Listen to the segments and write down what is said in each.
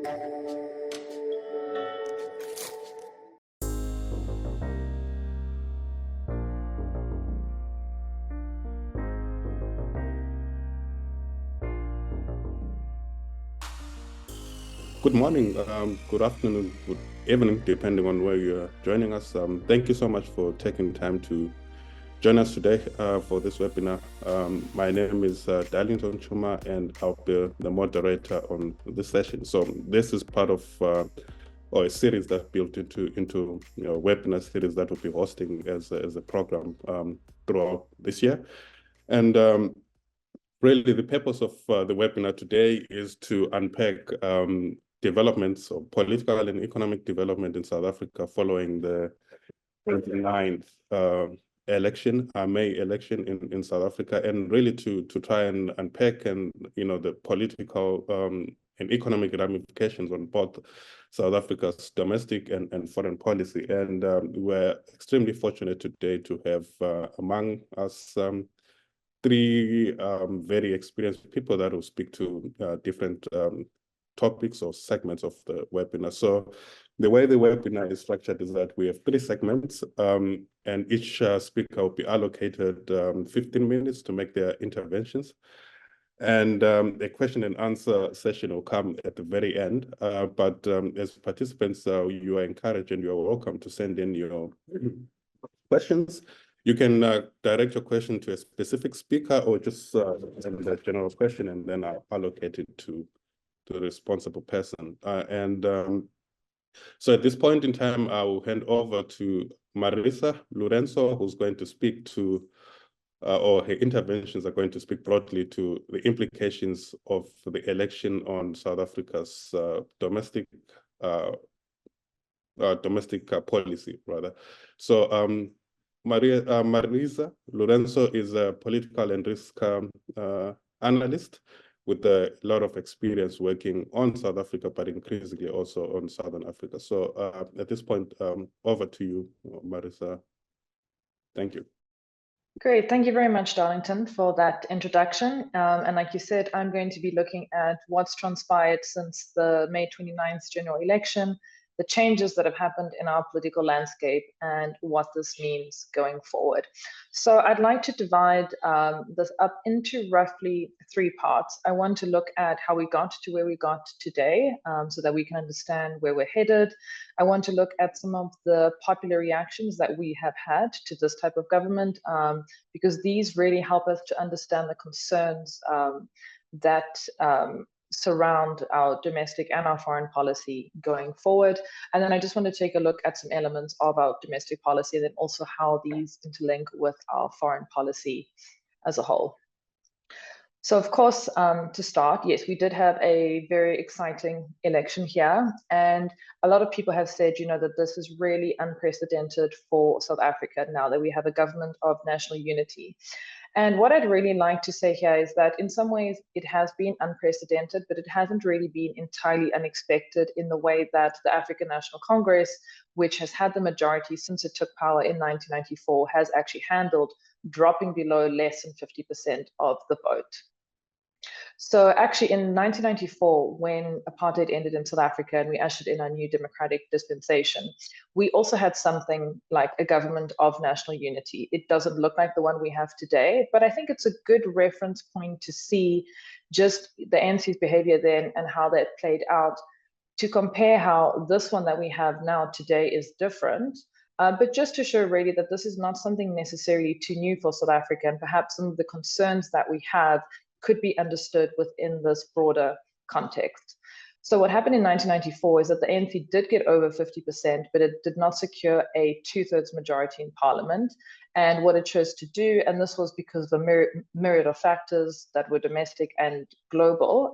Good morning, good afternoon, good evening, depending on where you're joining us. Thank you so much for taking time to join us today for this webinar. My name is Darlington Chuma, and I'll be the moderator on this session. So this is part of or a series that built into webinar series that we'll be hosting as a program throughout this year. And really, the purpose of the webinar today is to unpack developments of political and economic development in South Africa following the 29th election, May election in South Africa, and really to try and unpack the political and economic ramifications on both South Africa's domestic and foreign policy. And we're extremely fortunate today to have among us three very experienced people that will speak to different topics or segments of the webinar. So the way the webinar is structured is that we have three segments, and each speaker will be allocated 15 minutes to make their interventions. And a question and answer session will come at the very end. But as participants, you are encouraged and you are welcome to send in your questions. You can direct your question to a specific speaker or just send a general question, and then I'll allocate it to the responsible person. So at this point in time, I will hand over to Marisa Lorenzo, who's going to speak to, or her interventions are going to speak broadly to the implications of the election on South Africa's domestic policy, rather. So Marisa Lorenzo is a political and risk analyst with a lot of experience working on South Africa, but increasingly also on Southern Africa. So at this point, over to you, Marisa. Thank you. Great. Thank you very much, Darlington, for that introduction. And like you said, I'm going to be looking at what's transpired since the May 29th general election, the changes that have happened in our political landscape, and what this means going forward. So I'd like to divide this up into roughly three parts. I want to look at how we got to where we got today, so that we can understand where we're headed. I want to look at some of the popular reactions that we have had to this type of government, because these really help us to understand the concerns that surround our domestic and our foreign policy going forward. And then I just want to take a look at some elements of our domestic policy, and then also how these interlink with our foreign policy as a whole. So of course, to start, yes, we did have a very exciting election here. And a lot of people have said, that this is really unprecedented for South Africa now that we have a government of national unity. And what I'd really like to say here is that in some ways it has been unprecedented, but it hasn't really been entirely unexpected in the way that the African National Congress, which has had the majority since it took power in 1994, has actually handled dropping below less than 50% of the vote. So actually in 1994, when apartheid ended in South Africa and we ushered in our new democratic dispensation, we also had something like a government of national unity. It doesn't look like the one we have today, but I think it's a good reference point to see just the ANC's behavior then and how that played out, to compare how this one that we have now today is different. But just to show really that this is not something necessarily too new for South Africa, and perhaps some of the concerns that we have could be understood within this broader context. So what happened in 1994 is that the ANC did get over 50%, but it did not secure a 2/3 majority in parliament. And what it chose to do, and this was because of a myriad of factors that were domestic and global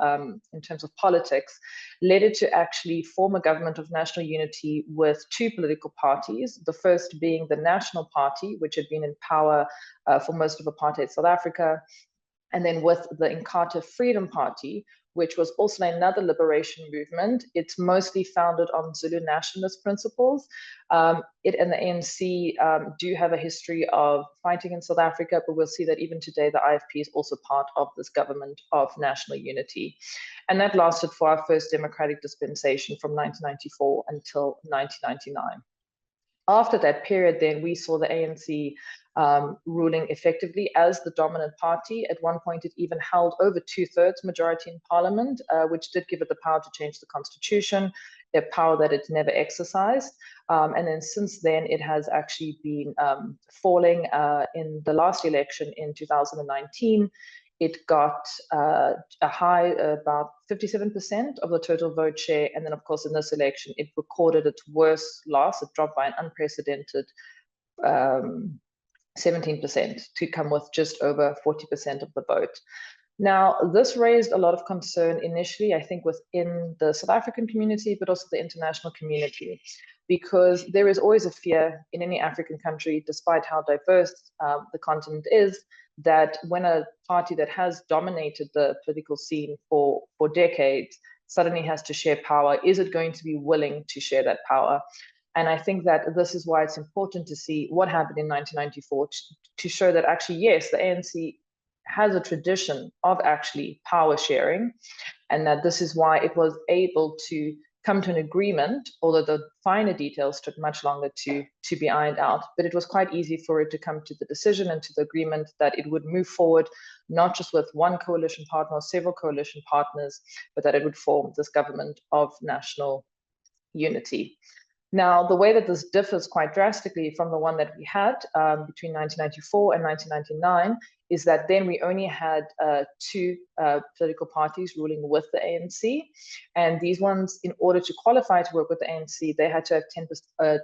in terms of politics, led it to actually form a government of national unity with two political parties, the first being the National Party, which had been in power for most of apartheid South Africa, and then with the Inkatha Freedom Party, which was also another liberation movement. It's mostly founded on Zulu nationalist principles. It and the ANC do have a history of fighting in South Africa, but we'll see that even today, the IFP is also part of this government of national unity. And that lasted for our first democratic dispensation from 1994 until 1999. After that period, then we saw the ANC ruling effectively as the dominant party. At one point, it even held over 2/3 majority in parliament, which did give it the power to change the constitution, a power that it never exercised. And then since then, it has actually been falling. In the last election in 2019, it got a high, about 57% of the total vote share. And then, of course, in this election, it recorded its worst loss. It dropped by an unprecedented 17% to come with just over 40% of the vote. Now, this raised a lot of concern initially, I think, within the South African community, but also the international community, because there is always a fear in any African country, despite how diverse the continent is, that when a party that has dominated the political scene for decades suddenly has to share power, is it going to be willing to share that power? And I think that this is why it's important to see what happened in 1994 to show that actually, yes, the ANC has a tradition of actually power sharing, and that this is why it was able to come to an agreement, although the finer details took much longer to be ironed out. But it was quite easy for it to come to the decision and to the agreement that it would move forward, not just with one coalition partner or several coalition partners, but that it would form this government of national unity. Now, the way that this differs quite drastically from the one that we had between 1994 and 1999 is that then we only had two political parties ruling with the ANC. And these ones, in order to qualify to work with the ANC, they had to have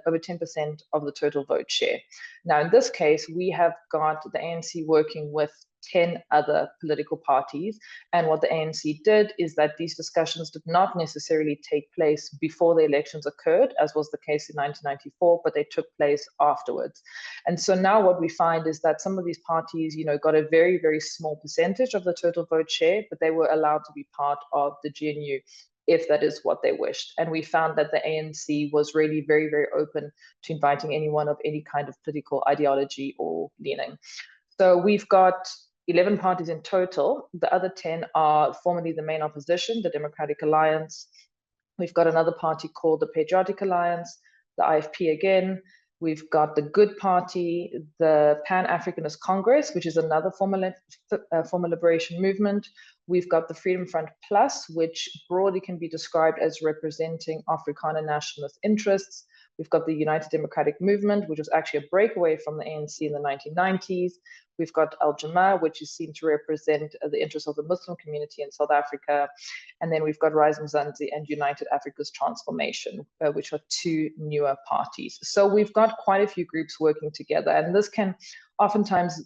over 10% of the total vote share. Now, in this case, we have got the ANC working with 10 other political parties. And what the ANC did is that these discussions did not necessarily take place before the elections occurred, as was the case in 1994, but they took place afterwards. And so now what we find is that some of these parties, got a very, very small percentage of the total vote share, but they were allowed to be part of the GNU if that is what they wished. And we found that the ANC was really very, very open to inviting anyone of any kind of political ideology or leaning. So we've got 11 parties in total. The other 10 are formerly the main opposition, the Democratic Alliance. We've got another party called the Patriotic Alliance, the IFP again. We've got the Good Party, the Pan-Africanist Congress, which is another former liberation movement. We've got the Freedom Front Plus, which broadly can be described as representing Afrikaner nationalist interests. We've got the United Democratic Movement, which was actually a breakaway from the ANC in the 1990s. We've got Al Jamaa, which is seen to represent the interests of the Muslim community in South Africa. And then we've got Rise Mzansi and United Africa's Transformation, which are two newer parties. So we've got quite a few groups working together. And this can oftentimes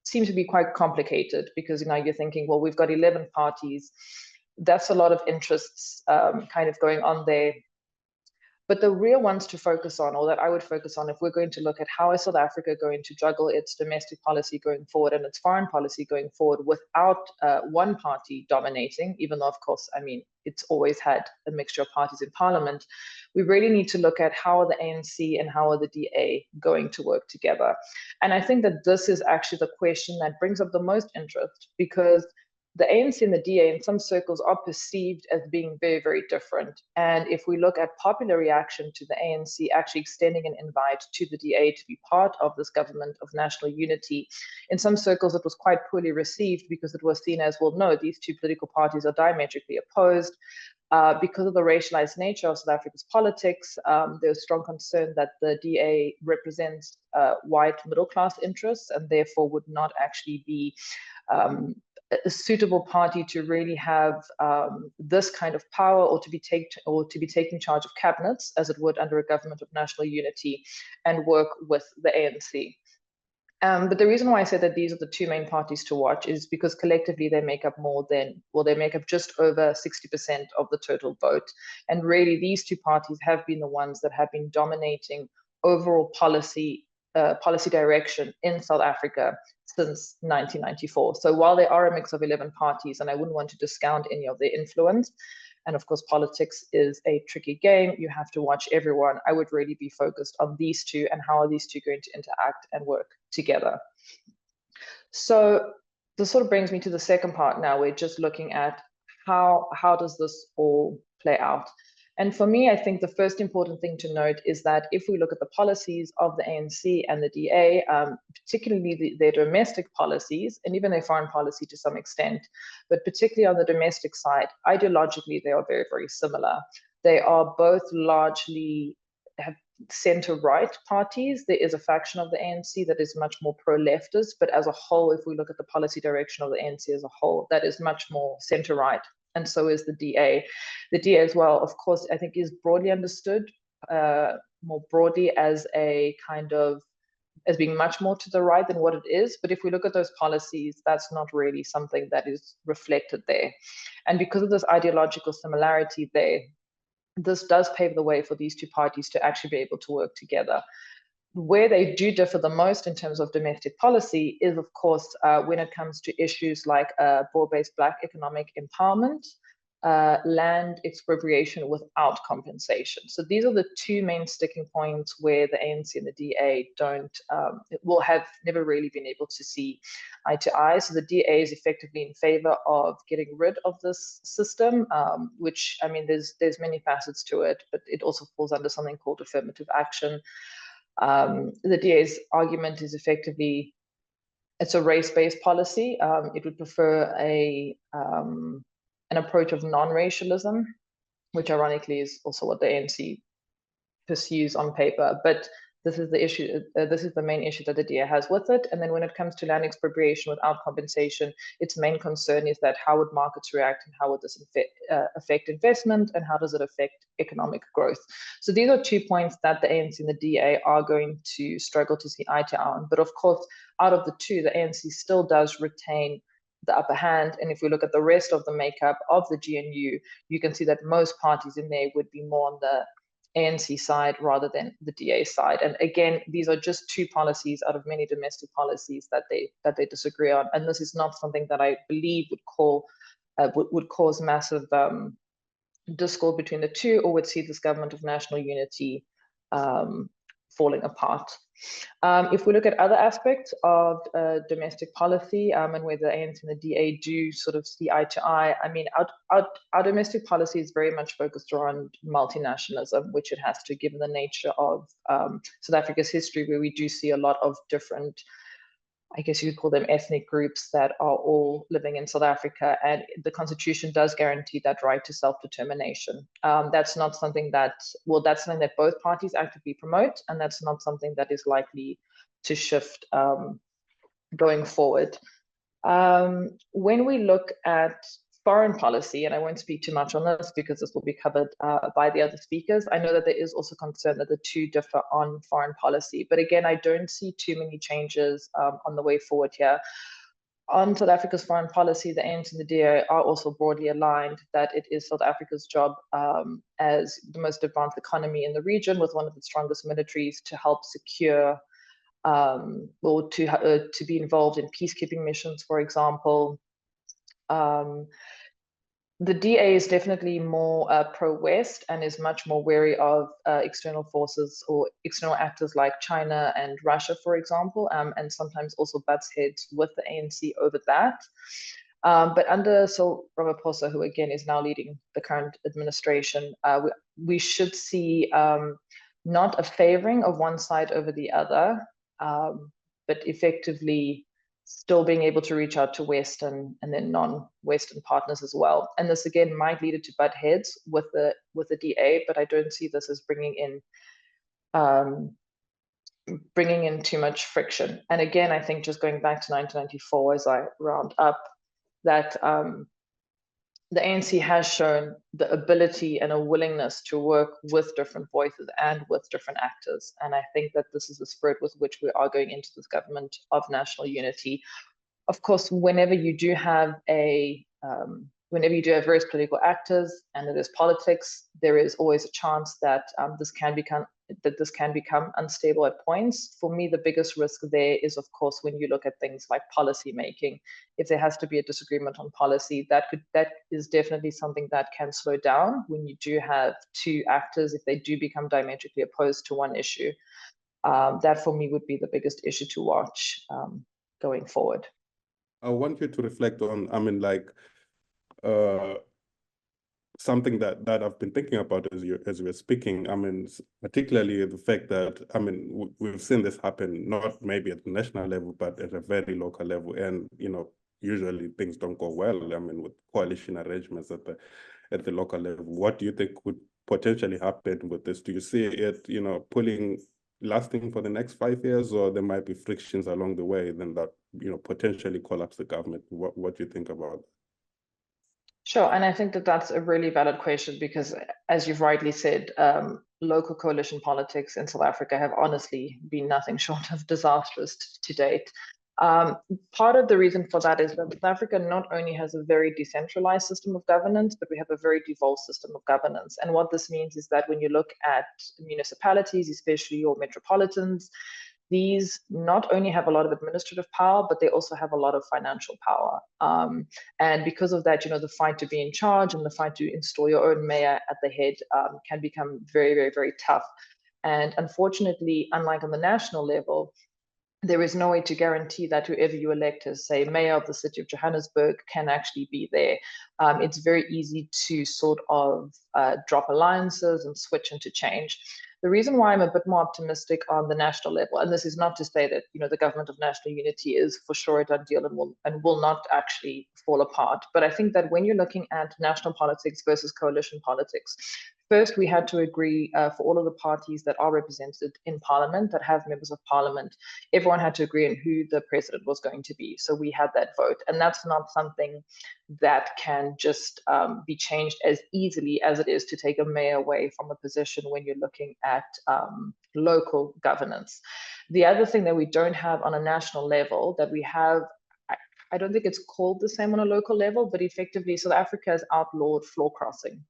seem to be quite complicated because you're thinking, well, we've got 11 parties. That's a lot of interests kind of going on there. But the real ones to focus on, or that I would focus on if we're going to look at how is South Africa going to juggle its domestic policy going forward and its foreign policy going forward without one party dominating, even though, of course, it's always had a mixture of parties in parliament. We really need to look at how are the ANC and how are the DA going to work together. And I think that this is actually the question that brings up the most interest, because the ANC and the DA in some circles are perceived as being very, very different. And if we look at popular reaction to the ANC actually extending an invite to the DA to be part of this government of national unity, in some circles it was quite poorly received because it was seen as, well, no, these two political parties are diametrically opposed. Because of the racialized nature of South Africa's politics, there's strong concern that the DA represents white middle-class interests and therefore would not actually be a suitable party to really have this kind of power or to be taking charge of cabinets as it would under a government of national unity and work with the ANC. But the reason why I said that these are the two main parties to watch is because collectively they make up they make up just over 60% of the total vote. And really these two parties have been the ones that have been dominating overall policy policy direction in South Africa since 1994. So while there are a mix of 11 parties, and I wouldn't want to discount any of their influence, and of course, politics is a tricky game. You have to watch everyone. I would really be focused on these two and how are these two going to interact and work together. So this sort of brings me to the second part now. We're just looking at how does this all play out? And for me, I think the first important thing to note is that if we look at the policies of the ANC and the DA, particularly their domestic policies, and even their foreign policy to some extent, but particularly on the domestic side, ideologically, they are very, very similar. They are both largely have center-right parties. There is a faction of the ANC that is much more pro-leftist, but as a whole, if we look at the policy direction of the ANC as a whole, that is much more center-right, and so is the DA. The DA as well, of course, I think is broadly understood more broadly as a kind of as being much more to the right than what it is. But if we look at those policies, that's not really something that is reflected there. And because of this ideological similarity there, this does pave the way for these two parties to actually be able to work together. Where they do differ the most in terms of domestic policy is, of course, when it comes to issues like broad-based Black economic empowerment, land expropriation without compensation. So these are the two main sticking points where the ANC and the DA will have never really been able to see eye to eye. So the DA is effectively in favor of getting rid of this system, which, I mean, there's many facets to it, but it also falls under something called affirmative action. The DA's argument is effectively it's a race-based policy. It would prefer an approach of non-racialism, which ironically is also what the ANC pursues on paper. But this is the issue. This is the main issue that the DA has with it. And then when it comes to land expropriation without compensation, its main concern is that how would markets react and how would this affect investment and how does it affect economic growth? So these are 2 points that the ANC and the DA are going to struggle to see eye to eye on. But of course, out of the two, the ANC still does retain the upper hand. And if we look at the rest of the makeup of the GNU, you can see that most parties in there would be more on the ANC side rather than the DA side. And again, these are just two policies out of many domestic policies that they disagree on. And this is not something that I believe would cause massive discord between the two, or would see this government of national unity falling apart. If we look at other aspects of domestic policy and where the ANC and the DA do sort of see eye to eye, I mean, our domestic policy is very much focused around multinationalism, which it has to, given the nature of South Africa's history, where we do see a lot of different, I guess you could call them ethnic groups that are all living in South Africa, and the Constitution does guarantee that right to self-determination. That's not something that's something that both parties actively promote, and that's not something that is likely to shift going forward. When we look at foreign policy, and I won't speak too much on this because this will be covered by the other speakers. I know that there is also concern that the two differ on foreign policy, but again, I don't see too many changes on the way forward here. On South Africa's foreign policy, the ANC and the DA are also broadly aligned that it is South Africa's job as the most advanced economy in the region with one of the strongest militaries to help secure or to be involved in peacekeeping missions, for example. The DA is definitely more pro-West and is much more wary of external forces or external actors like China and Russia, for example, and sometimes also butts heads with the ANC over that. But under Cyril Ramaphosa, who again is now leading the current administration, we should see not a favoring of one side over the other, but effectively still being able to reach out to Western and then non-Western partners as well. And this again might lead it to butt heads with the DA, but I don't see this as bringing in too much friction. And again, I think just going back to 1994 as I round up, that the ANC has shown the ability and a willingness to work with different voices and with different actors. And I think that this is the spirit with which we are going into this government of national unity. Of course, whenever you do have whenever you do have various political actors and it is politics, there is always a chance that this can become unstable at points. For me, the biggest risk there is, of course, when you look at things like policy making. If there has to be a disagreement on policy, that is definitely something that can slow down when you do have two actors, if they do become diametrically opposed to one issue. That for me would be the biggest issue to watch going forward. I want you to reflect on, I mean, like, something that I've been thinking about as you were speaking. I mean, particularly the fact that, I mean, we've seen this happen, not maybe at the national level, but at a very local level. And, you know, usually things don't go well. I mean, with coalition arrangements at the local level. What do you think could potentially happen with this? Do you see it, you know, lasting for the next 5 years, or there might be frictions along the way then that, you know, potentially collapse the government? What do you think about that? Sure, and I think that that's a really valid question because, as you've rightly said, local coalition politics in South Africa have honestly been nothing short of disastrous to date. Part of the reason for that is that South Africa not only has a very decentralized system of governance, but we have a very devolved system of governance. And what this means is that when you look at municipalities, especially your metropolitans, these not only have a lot of administrative power, but they also have a lot of financial power. And because of that, you know, the fight to be in charge and the fight to install your own mayor at the head can become very, very, very tough. And unfortunately, unlike on the national level, there is no way to guarantee that whoever you elect as, say, mayor of the city of Johannesburg can actually be there. It's very easy to sort of drop alliances and switch into change. The reason why I'm a bit more optimistic on the national level, and this is not to say that, you know, the government of national unity is for sure a done deal and will not actually fall apart, but I think that when you're looking at national politics versus coalition politics, first, we had to agree for all of the parties that are represented in parliament, that have members of parliament, everyone had to agree on who the president was going to be. So we had that vote. And that's not something that can just be changed as easily as it is to take a mayor away from a position when you're looking at local governance. The other thing that we don't have on a national level that we have, I don't think it's called the same on a local level, but effectively South Africa has outlawed floor crossing.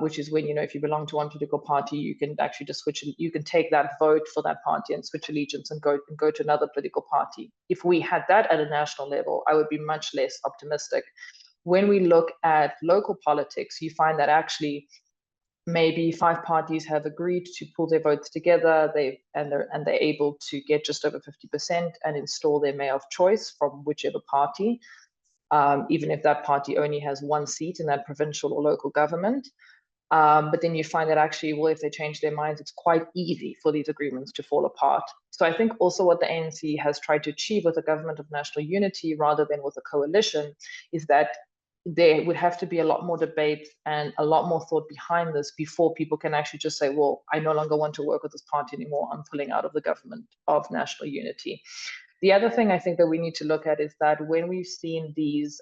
Which is when, you know, if you belong to one political party, you can actually just switch, you can take that vote for that party and switch allegiance and go to another political party. If we had that at a national level, I would be much less optimistic. When we look at local politics, you find that actually maybe 5 parties have agreed to pull their votes together, they're able to get just over 50% and install their mayor of choice from whichever party. Even if that party only has 1 seat in that provincial or local government. But then you find that actually, well, if they change their minds, it's quite easy for these agreements to fall apart. So I think also what the ANC has tried to achieve with a government of national unity rather than with a coalition is that there would have to be a lot more debate and a lot more thought behind this before people can actually just say, well, I no longer want to work with this party anymore. I'm pulling out of the government of national unity. The other thing I think that we need to look at is that when we've seen these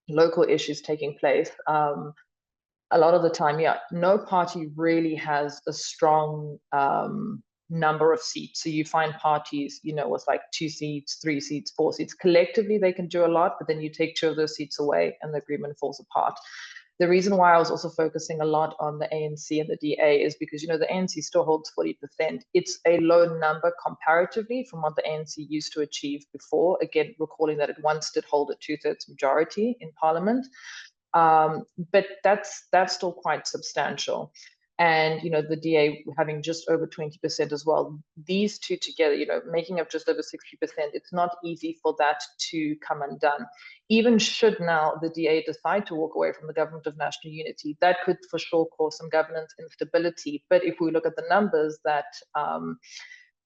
local issues taking place, a lot of the time, no party really has a strong number of seats. So you find parties, you know, with like 2 seats, 3 seats, 4 seats. Collectively, they can do a lot, but then you take 2 of those seats away and the agreement falls apart. The reason why I was also focusing a lot on the ANC and the DA is because, you know, the ANC still holds 40%. It's a low number comparatively from what the ANC used to achieve before. Again, recalling that it once did hold a 2/3 majority in parliament. But that's still quite substantial. And, you know, the DA having just over 20% as well. These two together, you know, making up just over 60%, it's not easy for that to come undone. Even should now the DA decide to walk away from the government of national unity, that could for sure cause some governance instability. But if we look at the numbers that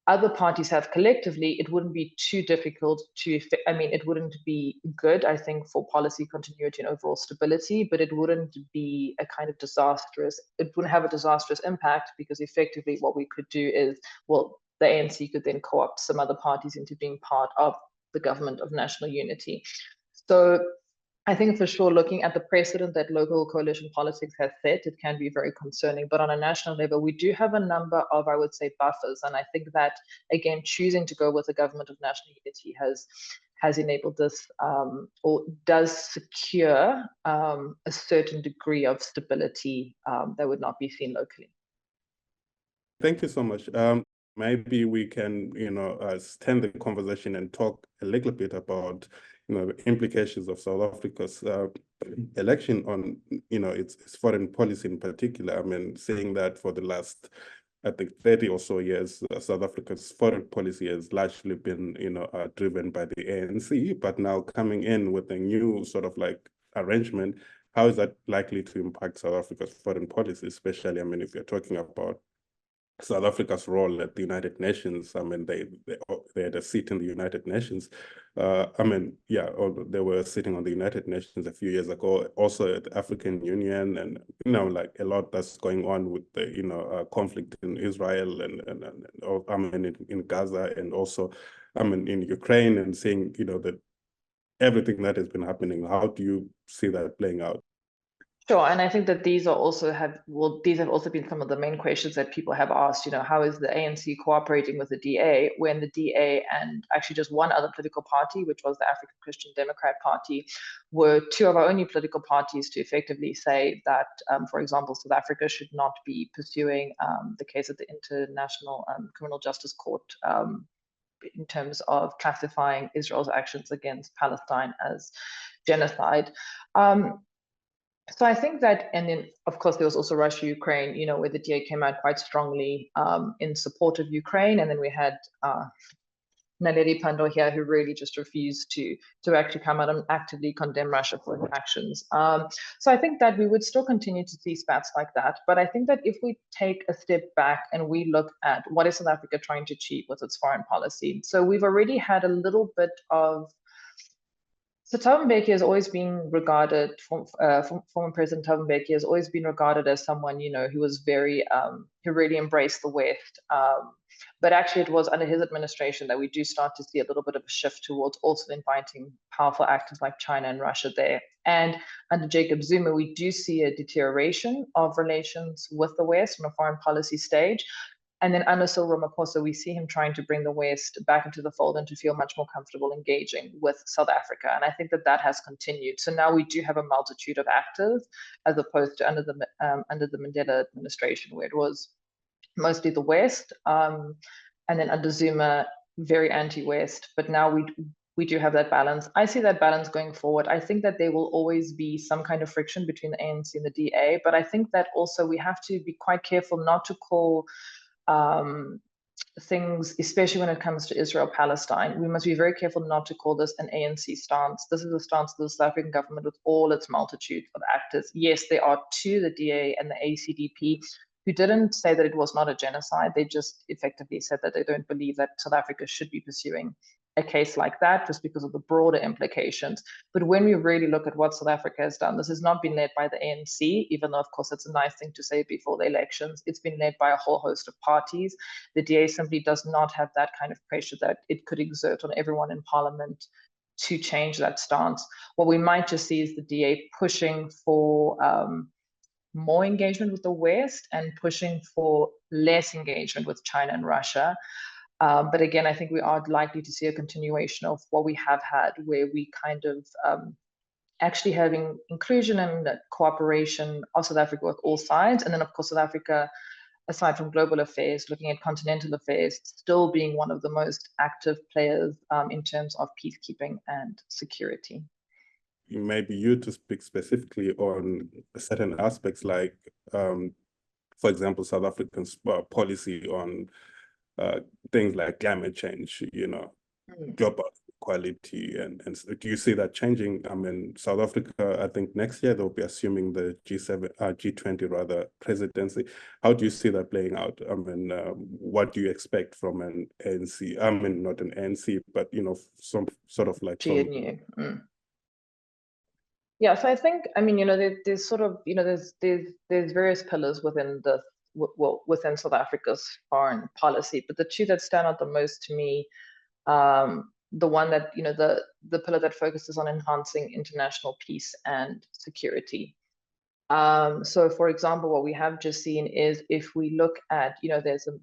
other parties have collectively, it wouldn't be too difficult to, I mean, it wouldn't be good, I think, for policy continuity and overall stability, but it wouldn't be a kind of disastrous, it wouldn't have a disastrous impact because effectively what we could do is, well, the ANC could then co-opt some other parties into being part of the government of national unity. So I think for sure, looking at the precedent that local coalition politics has set, it can be very concerning. But on a national level, we do have a number of, I would say, buffers. And I think that, again, choosing to go with the government of national unity has has enabled this or does secure a certain degree of stability that would not be seen locally. Thank you so much. Maybe we can, extend the conversation and talk a little bit about, the implications of South Africa's election on, its foreign policy in particular. I mean, seeing that for the last, I think, 30 or so years, South Africa's foreign policy has largely been, driven by the ANC, but now coming in with a new sort of like arrangement, how is that likely to impact South Africa's foreign policy, especially, I mean, if you're talking about South Africa's role at the United Nations? I mean, they had a seat in the United Nations. I mean, yeah, they were sitting on the United Nations a few years ago, also at the African Union, and like a lot that's going on with the conflict in Israel and I mean in Gaza, and also I mean in Ukraine, and seeing that everything that has been happening. How do you see that playing out? Sure, and I think that these have also been some of the main questions that people have asked. How is the ANC cooperating with the DA when the DA and actually just one other political party, which was the African Christian Democrat Party, were two of our only political parties to effectively say that, for example, South Africa should not be pursuing the case at the International Criminal Justice Court in terms of classifying Israel's actions against Palestine as genocide. So I think that, and then of course there was also Russia, Ukraine, where the DA came out quite strongly in support of Ukraine, and then we had Naledi Pandor here, who really just refused to actually come out and actively condemn Russia for its actions. So I think that we would still continue to see spats like that, but I think that if we take a step back and we look at what is South Africa trying to achieve with its foreign policy, so we've already had a little bit of. So Thabo Mbeki has always been regarded, former President Thabo Mbeki has always been regarded as someone, who was very, who really embraced the West. But actually it was under his administration that we do start to see a little bit of a shift towards also inviting powerful actors like China and Russia there. And under Jacob Zuma, we do see a deterioration of relations with the West on a foreign policy stage. And then under Cyril Ramaphosa, we see him trying to bring the West back into the fold and to feel much more comfortable engaging with South Africa. And I think that has continued. So now we do have a multitude of actors, as opposed to under the Mandela administration, where it was mostly the West, and then under Zuma, very anti-West. But now we do have that balance. I see that balance going forward. I think that there will always be some kind of friction between the ANC and the DA, but I think that also we have to be quite careful not to call things, especially when it comes to Israel-Palestine, we must be very careful not to call this an ANC stance. This is a stance of the South African government with all its multitude of actors. Yes, there are two, the DA and the ACDP, who didn't say that it was not a genocide. They just effectively said that they don't believe that South Africa should be pursuing a case like that, just because of the broader implications. But when we really look at what South Africa has done, this has not been led by the ANC, even though, of course, it's a nice thing to say before the elections. It's been led by a whole host of parties. The DA simply does not have that kind of pressure that it could exert on everyone in parliament to change that stance. What we might just see is the DA pushing for more engagement with the West and pushing for less engagement with China and Russia. But again, I think we are likely to see a continuation of what we have had, where we kind of actually having inclusion and cooperation of South Africa with all sides. And then, of course, South Africa, aside from global affairs, looking at continental affairs, still being one of the most active players in terms of peacekeeping and security. Maybe you to speak specifically on certain aspects, like, for example, South Africa's policy on things like climate change, global equality, and do you see that changing? I mean, South Africa, I think next year they'll be assuming the G20 rather presidency. How do you see that playing out? I mean, what do you expect from an ANC? I mean, not an ANC, but some sort of like GNU. Yeah, so I think, I mean, there's sort of, there's various pillars within within South Africa's foreign policy, but the two that stand out the most to me, the one that, the pillar that focuses on enhancing international peace and security. So for example, what we have just seen is, if we look at, there's a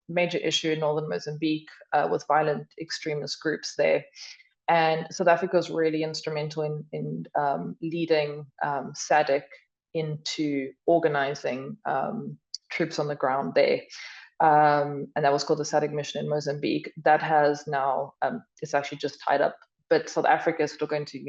major issue in northern Mozambique with violent extremist groups there. And South Africa was really instrumental in leading SADC into organizing troops on the ground there. And that was called the SADC mission in Mozambique. That has now, it's actually just tied up, but South Africa is still going to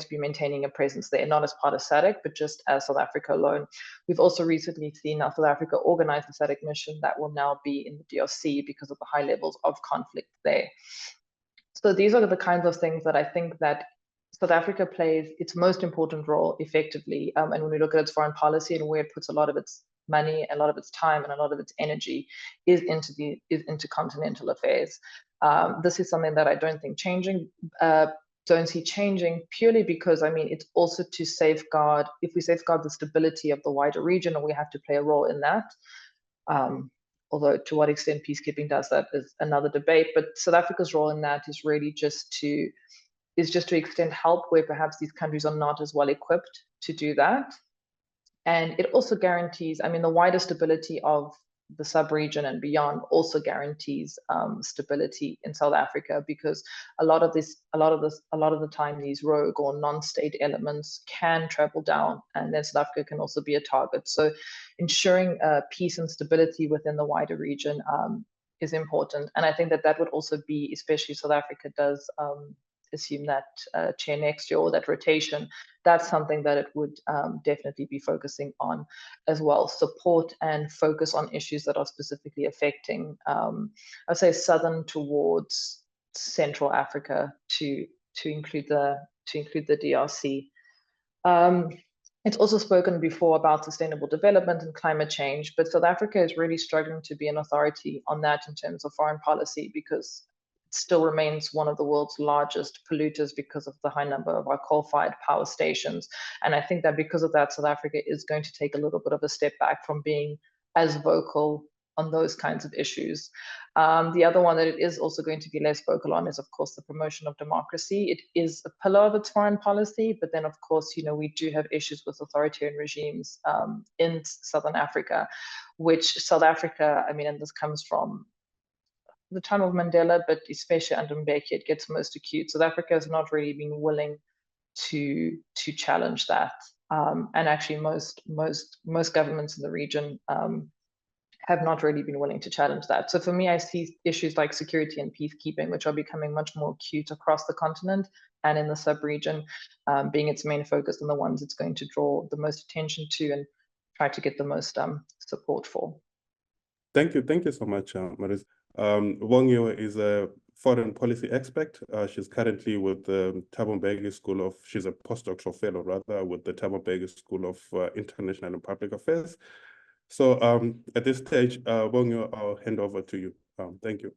be maintaining a presence there, not as part of SADC, but just as South Africa alone. We've also recently seen now South Africa organize the SADC mission that will now be in the DRC because of the high levels of conflict there. So these are the kinds of things that I think that South Africa plays its most important role effectively. And when we look at its foreign policy and where it puts a lot of its money, a lot of its time, and a lot of its energy is into continental affairs. This is something that I don't think changing. Don't see changing purely because, I mean, it's also to safeguard, if we safeguard the stability of the wider region, and we have to play a role in that. Although to what extent peacekeeping does that is another debate. But South Africa's role in that is really just to extend help where perhaps these countries are not as well equipped to do that. And it also guarantees, I mean, the wider stability of the sub-region and beyond also guarantees stability in South Africa, because a lot of the time these rogue or non-state elements can travel down, and then South Africa can also be a target. So ensuring peace and stability within the wider region is important. And I think that would also be, especially South Africa does assume that chair next year or that rotation, that's something that it would definitely be focusing on as well. Support and focus on issues that are specifically affecting, I'd say, southern towards Central Africa to include the DRC. It's also spoken before about sustainable development and climate change, but South Africa is really struggling to be an authority on that in terms of foreign policy, because still remains one of the world's largest polluters because of the high number of our coal-fired power stations. And I think that because of that, South Africa is going to take a little bit of a step back from being as vocal on those kinds of issues. The other one that it is also going to be less vocal on is, of course, the promotion of democracy. It is a pillar of its foreign policy, but then, of course, you know, we do have issues with authoritarian regimes in Southern Africa, which South Africa, I mean, and this comes from the time of Mandela, but especially under Mbeki, it gets most acute. South Africa has not really been willing to challenge that, and actually most governments in the region have not really been willing to challenge that. So for me, I see issues like security and peacekeeping, which are becoming much more acute across the continent and in the sub-region, being its main focus and the ones it's going to draw the most attention to and try to get the most support for. Thank you so much, Maris. Wongyo is a foreign policy expert. She's currently with the Thabo Mbeki School of, she's a postdoctoral fellow rather, with the Thabo Mbeki School of International and Public Affairs. So at this stage, Wongyo, I'll hand over to you. Thank you.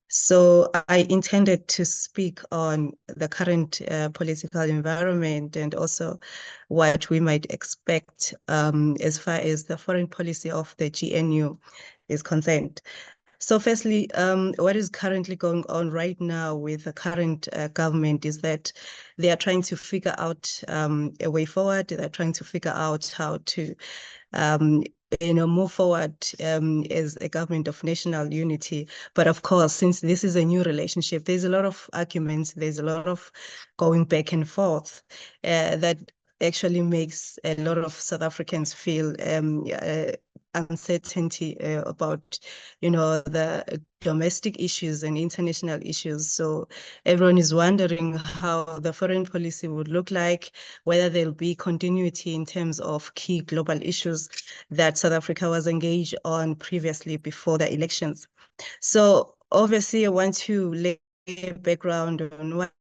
So I intended to speak on the current political environment and also what we might expect as far as the foreign policy of the GNU is concerned. So firstly, what is currently going on right now with the current government is that they are trying to figure out a way forward. They're trying to figure out how to move forward as a government of national unity. But of course, since this is a new relationship, there's a lot of arguments, there's a lot of going back and forth that actually makes a lot of South Africans feel uncertainty about, the domestic issues and international issues. So everyone is wondering how the foreign policy would look like, whether there'll be continuity in terms of key global issues that South Africa was engaged on previously before the elections. So obviously I want to lay a background on what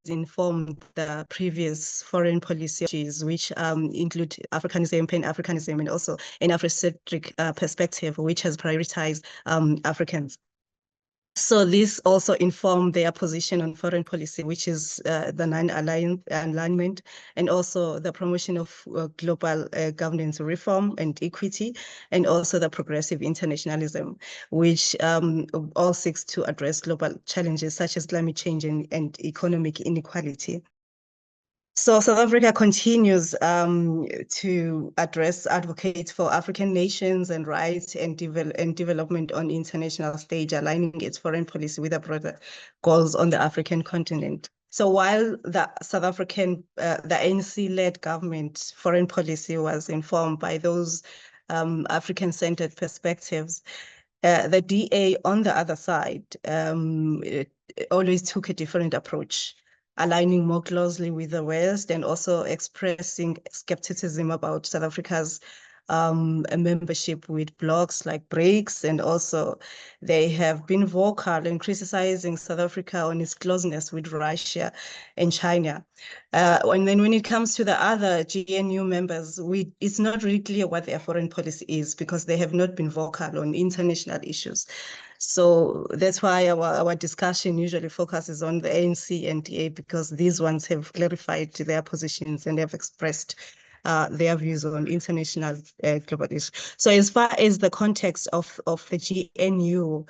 informed the previous foreign policies, which include Africanism, Pan-Africanism, and also an Afrocentric perspective, which has prioritized Africans. So this also informed their position on foreign policy, which is the non-alignment and also the promotion of global governance reform and equity, and also the progressive internationalism, which all seeks to address global challenges such as climate change and economic inequality. So South Africa continues to advocate for African nations and rights and development on international stage, aligning its foreign policy with the broader goals on the African continent. So while the the ANC-led government foreign policy was informed by those African-centered perspectives, the DA on the other side it always took a different approach, aligning more closely with the West and also expressing skepticism about South Africa's a membership with blocs like BRICS, and also they have been vocal in criticizing South Africa on its closeness with Russia and China. And then when it comes to the other GNU members, it's not really clear what their foreign policy is because they have not been vocal on international issues. So that's why our discussion usually focuses on the ANC and DA, because these ones have clarified their positions and have expressed their views on international global issues. So as far as the context of the GNU,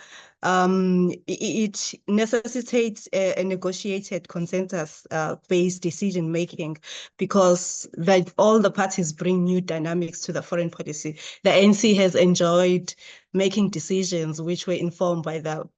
it necessitates a negotiated consensus-based decision-making, because like all the parties bring new dynamics to the foreign policy. The ANC has enjoyed making decisions which were informed by the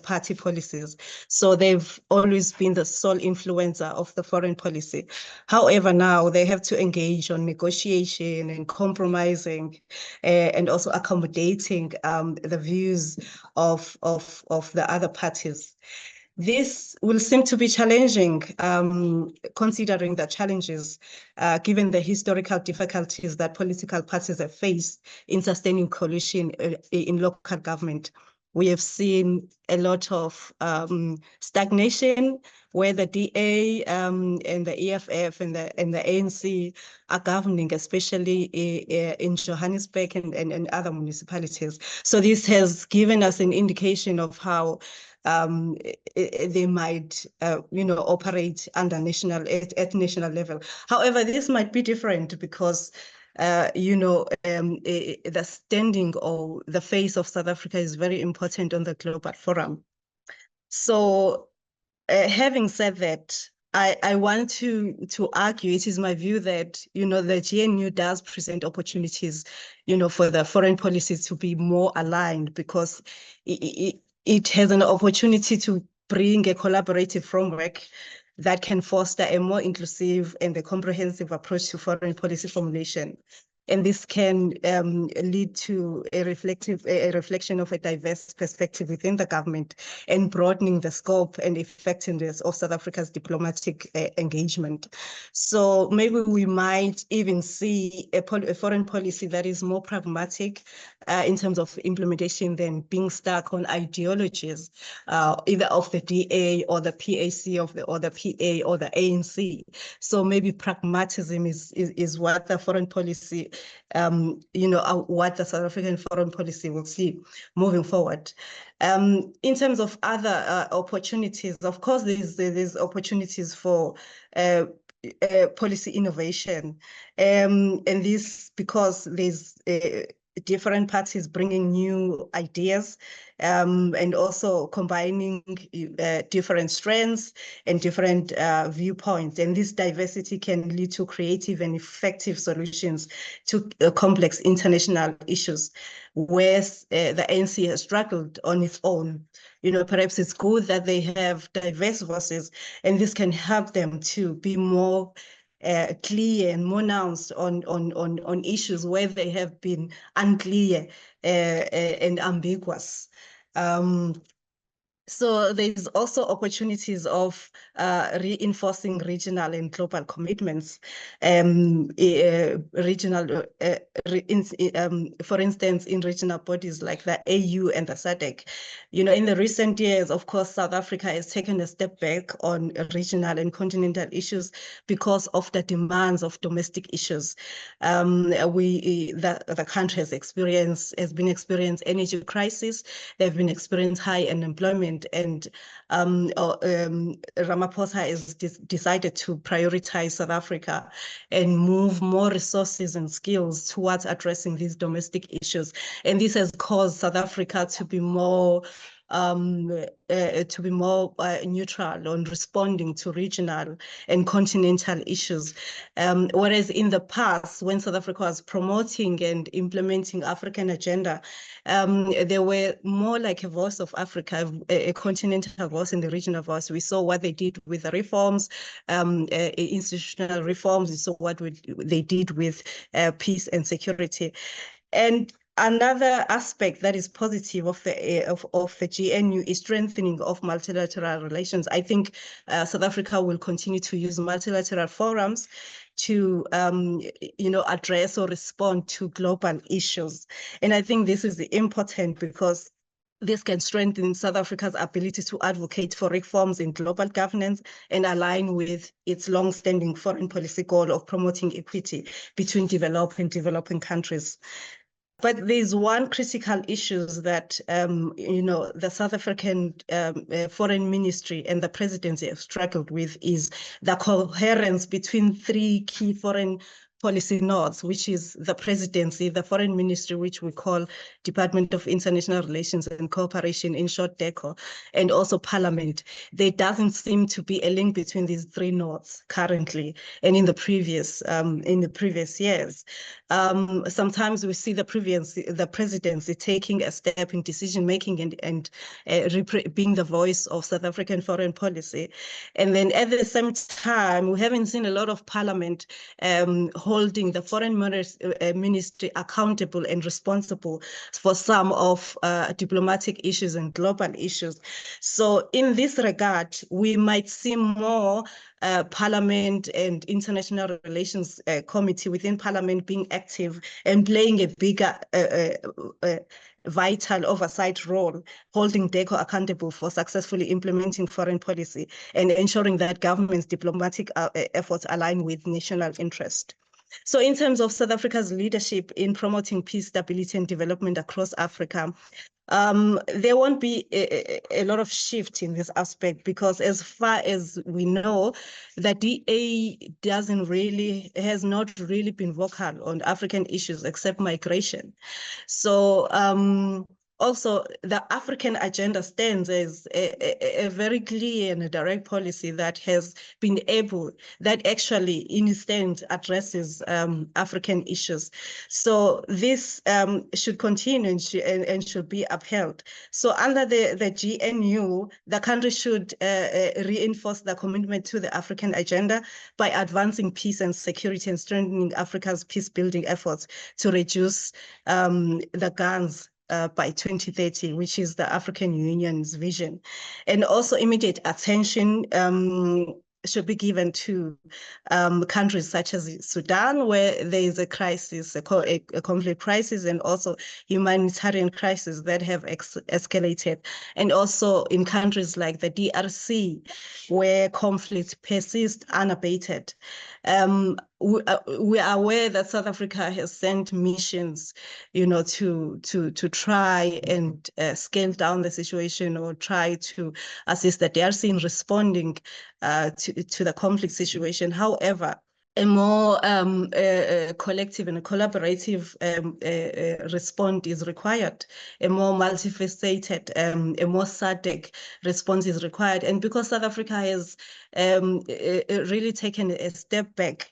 party policies. So they've always been the sole influencer of the foreign policy. However, now they have to engage on negotiation and compromising and also accommodating the views of the other parties. This will seem to be challenging, considering the challenges, given the historical difficulties that political parties have faced in sustaining coalition in local government. We have seen a lot of stagnation where the DA and the EFF and the ANC are governing, especially in Johannesburg and other municipalities. So this has given us an indication of how they might, operate under at national level. However, this might be different because the standing or the face of South Africa is very important on the global forum. So having said that, I want to argue, it is my view that, the GNU does present opportunities, for the foreign policy to be more aligned, because it has an opportunity to bring a collaborative framework that can foster a more inclusive and a comprehensive approach to foreign policy formulation. And this can lead to a reflection of a diverse perspective within the government and broadening the scope and effectiveness of South Africa's diplomatic engagement. So maybe we might even see a foreign policy that is more pragmatic in terms of implementation than being stuck on ideologies, either of the DA or the PAC or the PA or the ANC. So maybe pragmatism is what the foreign policy, what the South African foreign policy will see moving forward. In terms of other opportunities, of course, there's opportunities for policy innovation, and this because there's different parties bringing new ideas and also combining different strengths and different viewpoints. And this diversity can lead to creative and effective solutions to complex international issues, where the ANC has struggled on its own. Perhaps it's good that they have diverse voices, and this can help them to be more clear and more nuanced on issues where they have been unclear and ambiguous. So there's also opportunities of reinforcing regional and global commitments. For instance, in regional bodies like the AU and the SADC. In the recent years, of course, South Africa has taken a step back on regional and continental issues because of the demands of domestic issues. The country has been experiencing energy crisis. They've been experiencing high unemployment, and Ramaphosa has decided to prioritize South Africa and move more resources and skills towards addressing these domestic issues. And this has caused South Africa to be more to be more neutral on responding to regional and continental issues. Whereas in the past, when South Africa was promoting and implementing African agenda, they were more like a voice of Africa, a continental voice and the regional voice. We saw what they did with the reforms, institutional reforms. We saw what they did with peace and security. And another aspect that is positive of the GNU is strengthening of multilateral relations. I think South Africa will continue to use multilateral forums to address or respond to global issues. And I think this is important because this can strengthen South Africa's ability to advocate for reforms in global governance and align with its long-standing foreign policy goal of promoting equity between developed and developing countries. But there's one critical issue that, the South African Foreign Ministry and the presidency have struggled with is the coherence between three key foreign policy nodes, which is the presidency, the foreign ministry, which we call Department of International Relations and Cooperation, in short, DECO, and also Parliament. There doesn't seem to be a link between these three nodes currently and in the previous years. Sometimes we see the presidency taking a step in decision making and being the voice of South African foreign policy, and then at the same time we haven't seen a lot of Parliament holding the foreign ministry accountable and responsible for some of diplomatic issues and global issues. So in this regard, we might see more Parliament and International Relations Committee within Parliament being active and playing a bigger vital oversight role, holding DECO accountable for successfully implementing foreign policy and ensuring that government's diplomatic efforts align with national interest. So in terms of South Africa's leadership in promoting peace, stability, and development across Africa, there won't be a lot of shift in this aspect because as far as we know, the DA has not really been vocal on African issues except migration. So also, the African agenda stands as a very clear and direct policy that has been that actually in its stand addresses African issues. So this should continue and should be upheld. So under the GNU, the country should reinforce the commitment to the African agenda by advancing peace and security and strengthening Africa's peace-building efforts to reduce the guns by 2030, which is the African Union's vision. And also immediate attention should be given to countries such as Sudan, where there is a crisis, a conflict crisis, and also humanitarian crisis that have escalated. And also in countries like the DRC, where conflict persists unabated. We are aware that South Africa has sent missions, to try and scale down the situation or try to assist the DRC in responding to the conflict situation. However, a more collective and a collaborative response is required. A more multifaceted, a more SADC response is required. And because South Africa has really taken a step back,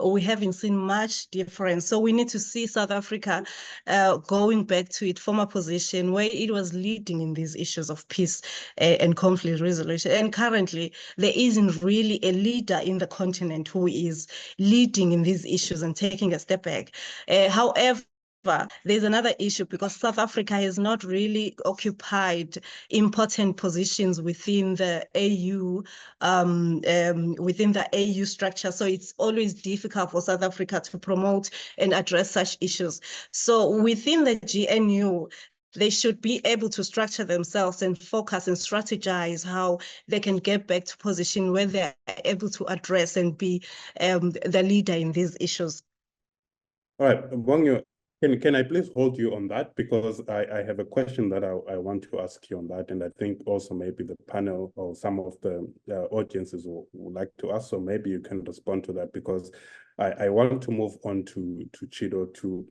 we haven't seen much difference. So we need to see South Africa going back to its former position where it was leading in these issues of peace and conflict resolution. And currently, there isn't really a leader in the continent who is leading in these issues and taking a step back. However, there's another issue because South Africa has not really occupied important positions within the AU, within the AU structure. So it's always difficult for South Africa to promote and address such issues. So within the GNU, they should be able to structure themselves and focus and strategize how they can get back to position where they're able to address and be the leader in these issues. All right, Bongyo, can I please hold you on that? Because I have a question that I want to ask you on that. And I think also maybe the panel or some of the audiences would like to ask. So maybe you can respond to that because I want to move on to Chido to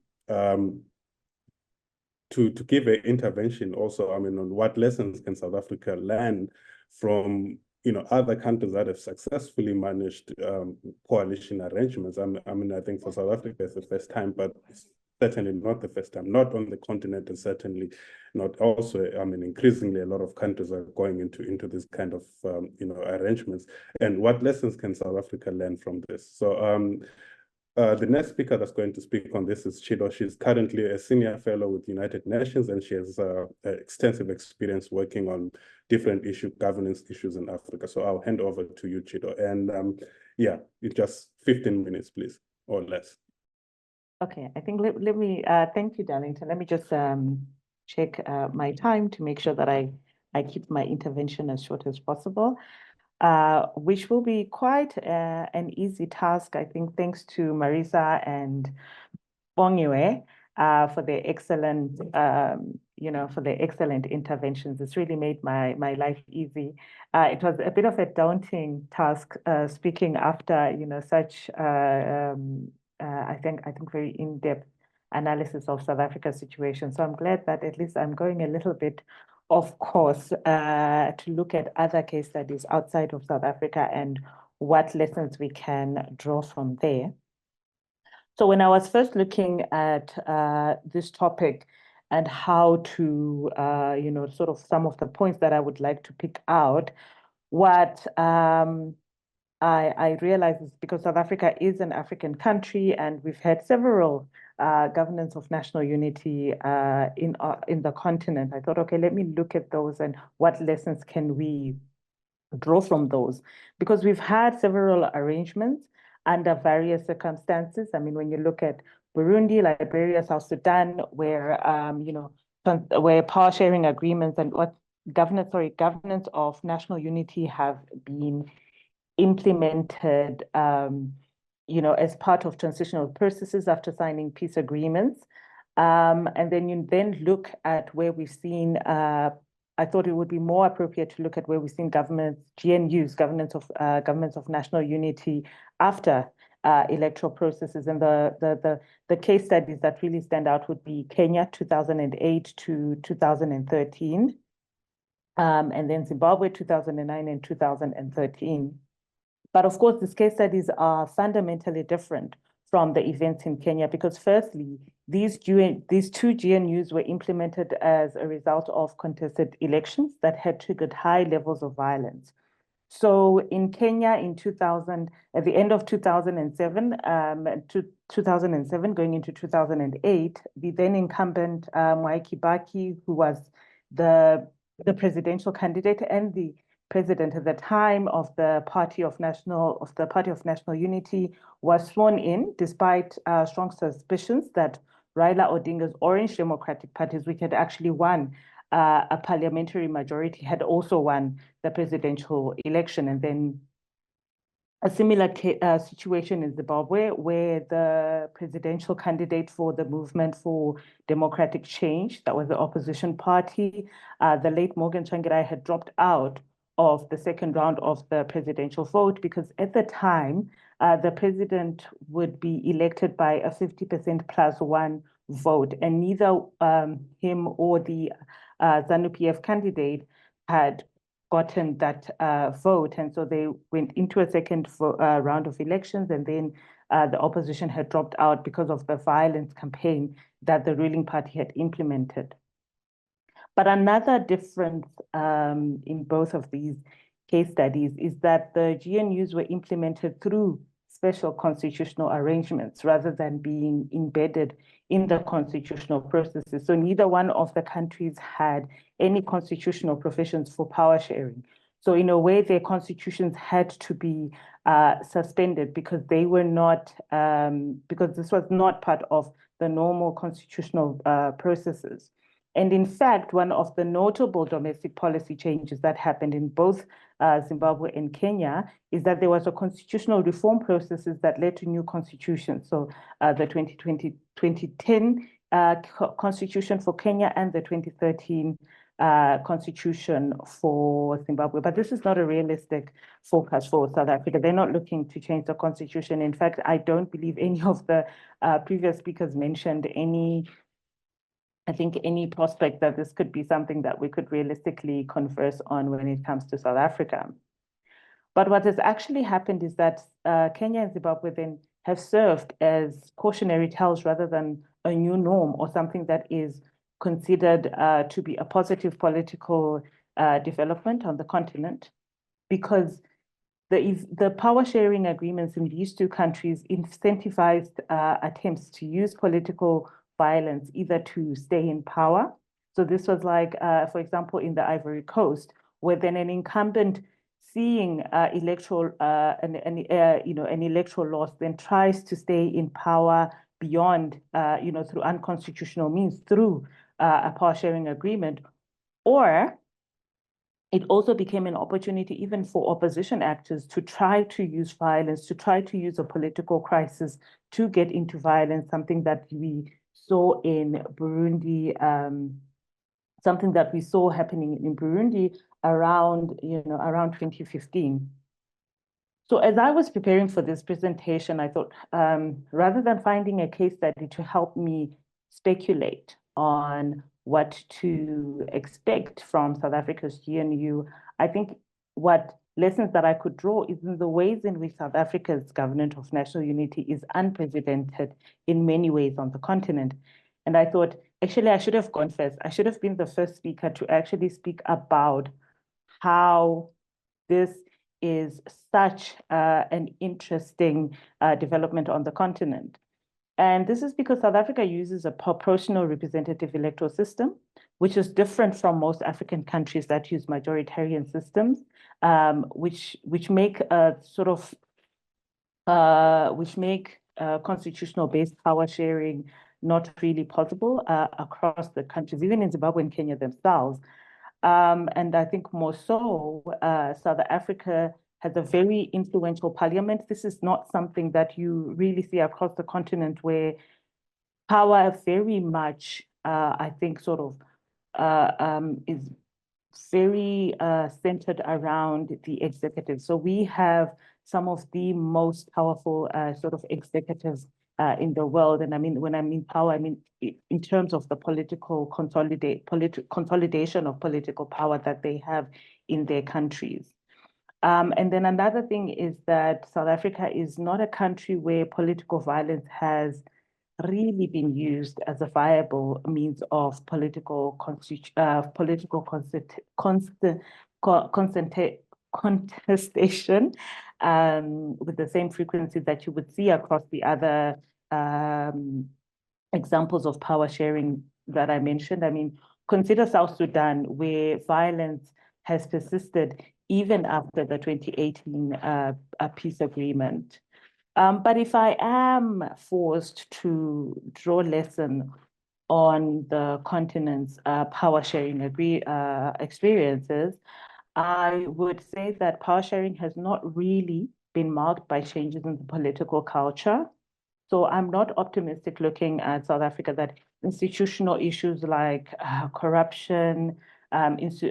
to give an intervention also, I mean, on what lessons can South Africa learn from, other countries that have successfully managed coalition arrangements. I mean, I think for South Africa it's the first time, but it's certainly not the first time, not on the continent, and certainly not also, I mean, increasingly a lot of countries are going into this kind of, arrangements. And what lessons can South Africa learn from this? So the next speaker that's going to speak on this is Chido. She's currently a senior fellow with United Nations, and she has extensive experience working on different governance issues in Africa. So I'll hand over to you, Chido. And yeah, it's just 15 minutes, please, or less. Okay, I think let me, thank you, Darlington. Let me just check my time to make sure that I keep my intervention as short as possible. Which will be quite an easy task, I think, thanks to Marisa and Bongiwe for their excellent, for their excellent interventions. It's really made my life easy. It was a bit of a daunting task speaking after, such, I think very in-depth analysis of South Africa's situation. So I'm glad that at least I'm going a little bit of course, to look at other case studies outside of South Africa and what lessons we can draw from there. So when I was first looking at this topic and how to, sort of some of the points that I would like to pick out, what I realized is because South Africa is an African country and we've had several governance of national unity in the continent. I thought, okay, let me look at those and what lessons can we draw from those? Because we've had several arrangements under various circumstances. I mean, when you look at Burundi, Liberia, South Sudan, where where power sharing agreements and what governance of national unity have been implemented as part of transitional processes after signing peace agreements. And then you look at where we've seen, I thought it would be more appropriate to look at where we've seen governments, GNUs, governments of national unity after electoral processes. And the case studies that really stand out would be Kenya, 2008 to 2013, and then Zimbabwe, 2009 and 2013. But of course, these case studies are fundamentally different from the events in Kenya because firstly, these two GNUs were implemented as a result of contested elections that had triggered high levels of violence. So in Kenya at the end of 2007, going into 2008, the then incumbent Mwai Kibaki, who was the presidential candidate and the president at the time of the Party of National Unity, was sworn in despite strong suspicions that Raila Odinga's Orange Democratic Party, which had actually won a parliamentary majority, had also won the presidential election. And then a similar situation in Zimbabwe, where the presidential candidate for the Movement for Democratic Change, that was the opposition party, the late Morgan Tsvangirai, had dropped out of the second round of the presidential vote because at the time, the president would be elected by a 50% plus one vote, and neither him or the ZANU-PF candidate had gotten that vote. And so they went into a second round of elections, and then the opposition had dropped out because of the violence campaign that the ruling party had implemented. But another difference in both of these case studies is that the GNUs were implemented through special constitutional arrangements rather than being embedded in the constitutional processes. So neither one of the countries had any constitutional provisions for power sharing. So in a way, their constitutions had to be suspended because they were not, because this was not part of the normal constitutional processes. And in fact, one of the notable domestic policy changes that happened in both Zimbabwe and Kenya is that there was a constitutional reform processes that led to new constitutions. So the 2010 constitution for Kenya and the 2013 constitution for Zimbabwe. But this is not a realistic forecast for South Africa. They're not looking to change the constitution. In fact, I don't believe any of the previous speakers mentioned any I think any prospect that this could be something that we could realistically converse on when it comes to South Africa. But what has actually happened is that Kenya and Zimbabwe then have served as cautionary tales rather than a new norm or something that is considered to be a positive political development on the continent, because the power sharing agreements in these two countries incentivized attempts to use political violence either to stay in power. So this was like, for example, in the Ivory Coast, where then an incumbent seeing electoral an electoral loss then tries to stay in power beyond through unconstitutional means through a power sharing agreement, or it also became an opportunity even for opposition actors to try to use violence, to try to use a political crisis to get into violence, something that we saw in Burundi, something that we saw happening in Burundi around 2015. So as I was preparing for this presentation, I thought, rather than finding a case study to help me speculate on what to expect from South Africa's GNU, I think what lessons that I could draw is in the ways in which South Africa's Government of National Unity is unprecedented in many ways on the continent. And I thought, actually, I should have gone first. I should have been the first speaker to actually speak about how this is such an interesting development on the continent. And this is because South Africa uses a proportional representative electoral system, which is different from most African countries that use majoritarian systems, which make constitutional-based power sharing not really possible across the countries, even in Zimbabwe and Kenya themselves. And I think more so, South Africa has a very influential parliament. This is not something that you really see across the continent, where power very much, I think, is very centered around the executive. So we have some of the most powerful executives in the world. And I mean, when I mean power, I mean in terms of the political consolidation of political power that they have in their countries. And then another thing is that South Africa is not a country where political violence has really been used as a viable means of political contestation with the same frequency that you would see across the other examples of power sharing that I mentioned. I mean, consider South Sudan, where violence has persisted even after the 2018 peace agreement. But if I am forced to draw a lesson on the continent's power sharing experiences, I would say that power sharing has not really been marked by changes in the political culture. So I'm not optimistic looking at South Africa that institutional issues like corruption, its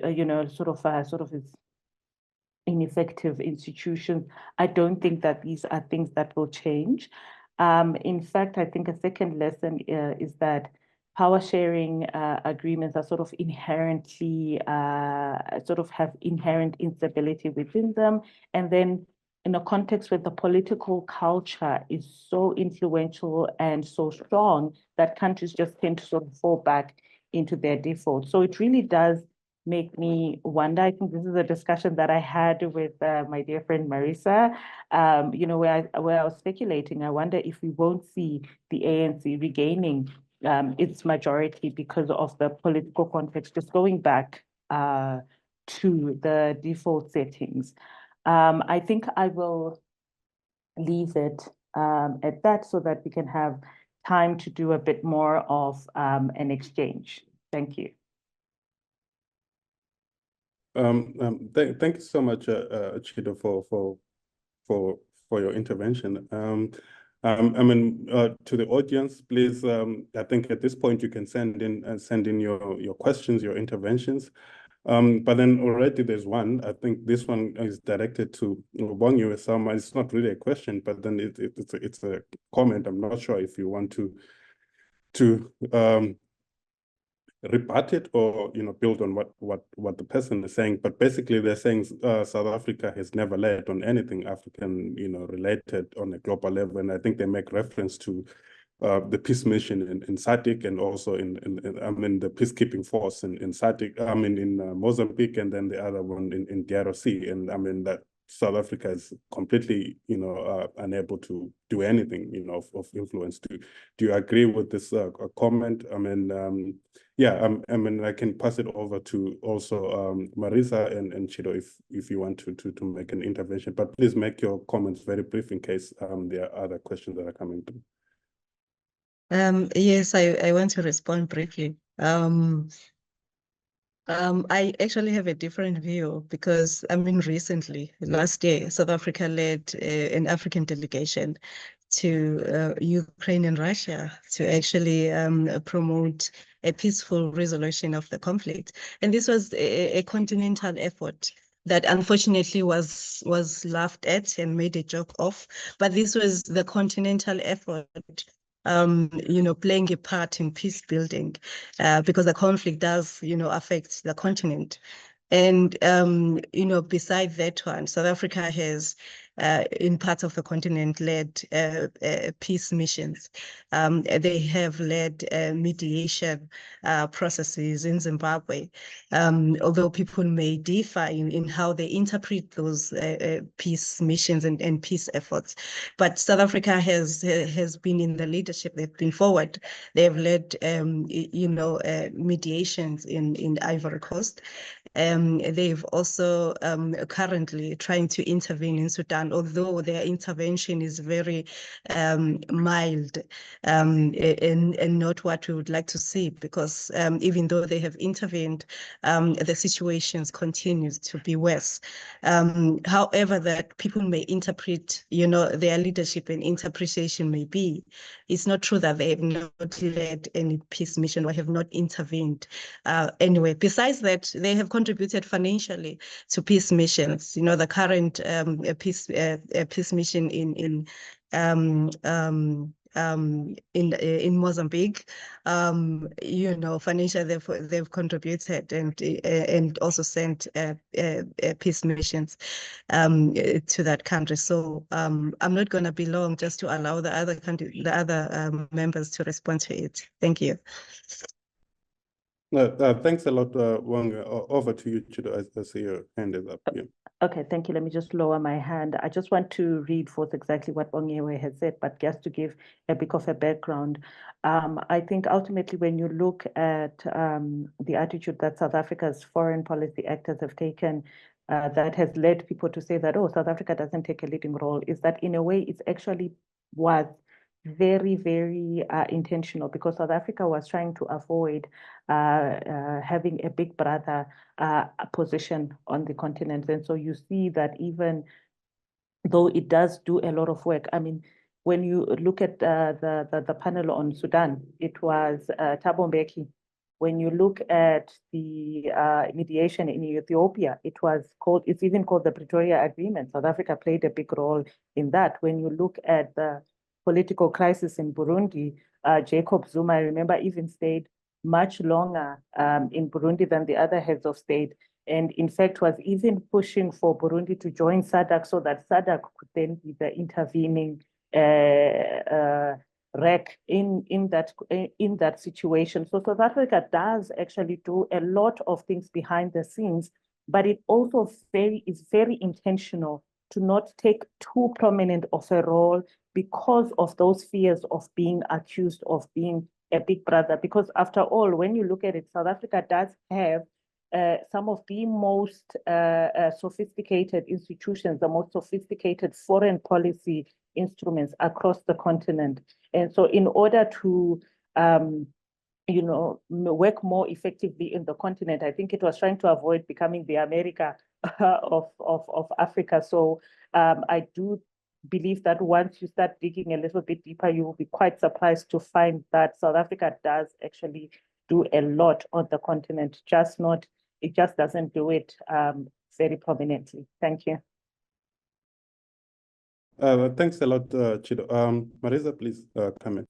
ineffective institutions, I don't think that these are things that will change. In fact, I think a second lesson is that power sharing agreements are inherently have inherent instability within them. And then in a context where the political culture is so influential and so strong that countries just tend to fall back into their default. So it really does make me wonder. I think this is a discussion that I had with my dear friend Marisa, where I was speculating. I wonder if we won't see the ANC regaining its majority because of the political context, just going back to the default settings. I think I will leave it at that so that we can have time to do a bit more of an exchange. Thank you. Thank you so much, Chido, for your intervention. To the audience, please. I think at this point you can send in your questions, your interventions. But then already there's one. I think this one is directed to Bongi Sama. It's not really a question, but then it's a comment. I'm not sure if you want to rebut it or build on what the person is saying. But basically, they're saying South Africa has never led on anything African related on a global level, and I think they make reference to the peace mission in SADC, and also in the peacekeeping force in SADC, in Mozambique, and then the other one in DRC. And that South Africa is completely unable to do anything of influence. Do you agree with this comment? I can pass it over to also Marisa and Chido if you want to make an intervention, but please make your comments very brief in case there are other questions that are coming through. Yes, I want to respond briefly. I actually have a different view because, recently, last year, South Africa led an African delegation to Ukraine and Russia to actually promote a peaceful resolution of the conflict. And this was a continental effort that unfortunately was laughed at and made a joke of. But this was the continental effort playing a part in peace building, because the conflict does, affect the continent. And, beside that one, South Africa has, in parts of the continent, led peace missions. They have led mediation processes in Zimbabwe, although people may differ in how they interpret those peace missions and peace efforts. But South Africa has been in the leadership. They've been forward. They have led, mediations in Ivory Coast. They've also currently trying to intervene in Sudan, although their intervention is very mild and not what we would like to see, because even though they have intervened, the situations continues to be worse. However, that people may interpret, their leadership and interpretation may be, it's not true that they have not led any peace mission or have not intervened anyway. Besides that, they have contributed financially to peace missions. The current peace mission in Mozambique, financially they've contributed and also sent peace missions to that country. So I'm not going to be long, just to allow the other members to respond to it. Thank you. Thanks a lot, Wang. Over to you, Chido. I see your hand is up. Yeah. Okay, thank you. Let me just lower my hand. I just want to reinforce exactly what Onyewe has said, but just to give a bit of a background. I think ultimately when you look at the attitude that South Africa's foreign policy actors have taken, that has led people to say that, oh, South Africa doesn't take a leading role, is that in a way it's actually was very, very intentional, because South Africa was trying to avoid having a big brother position on the continent. And so you see that even though it does do a lot of work, when you look at the panel on Sudan, it was Thabo Mbeki. When you look at the mediation in Ethiopia, it's even called the Pretoria Agreement. South Africa played a big role in that. When you look at the political crisis in Burundi, Jacob Zuma, I remember, even stayed much longer in Burundi than the other heads of state, and in fact was even pushing for Burundi to join SADC so that SADC could then be the intervening rec in that situation. So South Africa does actually do a lot of things behind the scenes, but it also is very intentional to not take too prominent of a role because of those fears of being accused of being a big brother. Because after all, when you look at it, South Africa does have some of the most sophisticated institutions, the most sophisticated foreign policy instruments across the continent. And so in order to work more effectively in the continent, I think it was trying to avoid becoming the America of Africa. So I do believe that once you start digging a little bit deeper, you will be quite surprised to find that South Africa does actually do a lot on the continent, it just doesn't do it very prominently. Thank you. Thanks a lot, Chido. Marisa, please come in.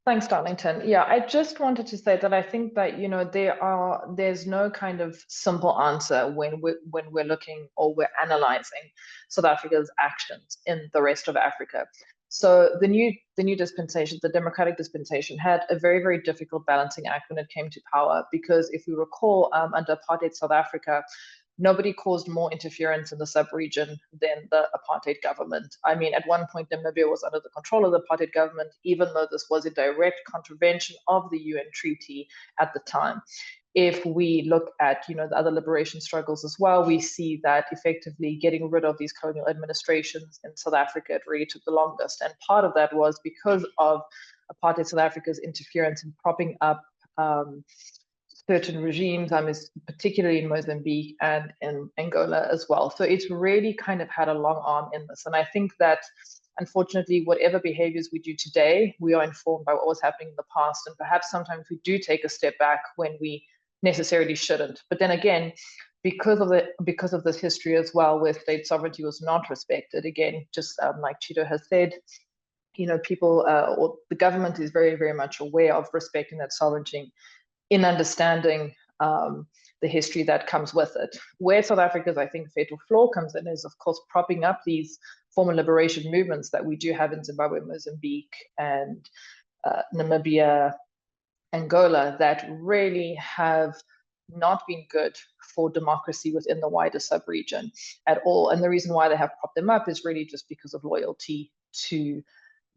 Thanks, Darlington. Yeah, I just wanted to say that I think that, you know, there's no kind of simple answer when we're looking or we're analyzing South Africa's actions in the rest of Africa. So the new dispensation, the democratic dispensation, had a very, very difficult balancing act when it came to power, because if we recall, under apartheid South Africa, nobody caused more interference in the sub-region than the apartheid government. I mean, at one point, Namibia was under the control of the apartheid government, even though this was a direct contravention of the UN treaty at the time. If we look at, you know, the other liberation struggles as well, we see that effectively getting rid of these colonial administrations in South Africa, it really took the longest. And part of that was because of apartheid South Africa's interference in propping up certain regimes, particularly in Mozambique and in Angola as well. So it's really kind of had a long arm in this. And I think that, unfortunately, whatever behaviors we do today, we are informed by what was happening in the past. And perhaps sometimes we do take a step back when we necessarily shouldn't. But then again, because of this history as well, where state sovereignty was not respected, again, just like Chido has said, you know, people or the government is very, very much aware of respecting that sovereignty, in understanding the history that comes with it. Where South Africa's, I think, fatal flaw comes in is, of course, propping up these former liberation movements that we do have in Zimbabwe, Mozambique, and Namibia, Angola, that really have not been good for democracy within the wider sub-region at all. And the reason why they have propped them up is really just because of loyalty to,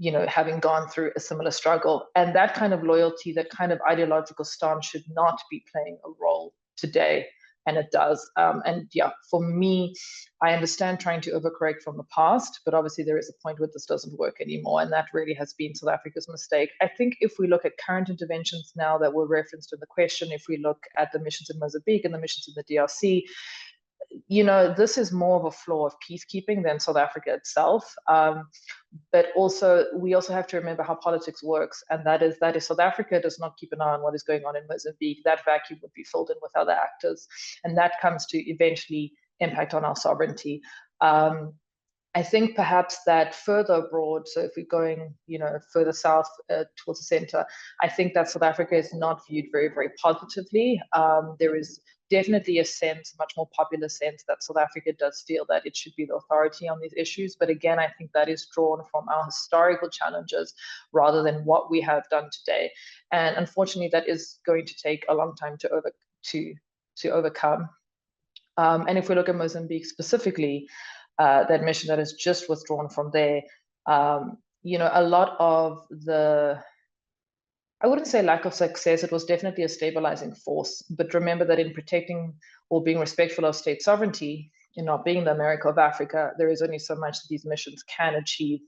you know, having gone through a similar struggle. And that kind of loyalty, that kind of ideological stance should not be playing a role today. And it does. And yeah, for me, I understand trying to overcorrect from the past, but obviously there is a point where this doesn't work anymore. And that really has been South Africa's mistake. I think if we look at current interventions now that were referenced in the question, if we look at the missions in Mozambique and the missions in the DRC, you know, this is more of a flaw of peacekeeping than South Africa itself. But also, we also have to remember how politics works, and that is South Africa does not keep an eye on what is going on in Mozambique. That vacuum would be filled in with other actors, and that comes to eventually impact on our sovereignty. I think perhaps that further abroad, so if we're going, you know, further south towards the center, I think that South Africa is not viewed very, very positively. There is definitely a sense, much more popular sense, that South Africa does feel that it should be the authority on these issues. But again, I think that is drawn from our historical challenges rather than what we have done today. And unfortunately, that is going to take a long time to overcome. And if we look at Mozambique specifically, that mission that is just withdrawn from there, you know, a lot of the, I wouldn't say lack of success, it was definitely a stabilizing force. But remember that in protecting or being respectful of state sovereignty, in not being the America of Africa, there is only so much that these missions can achieve,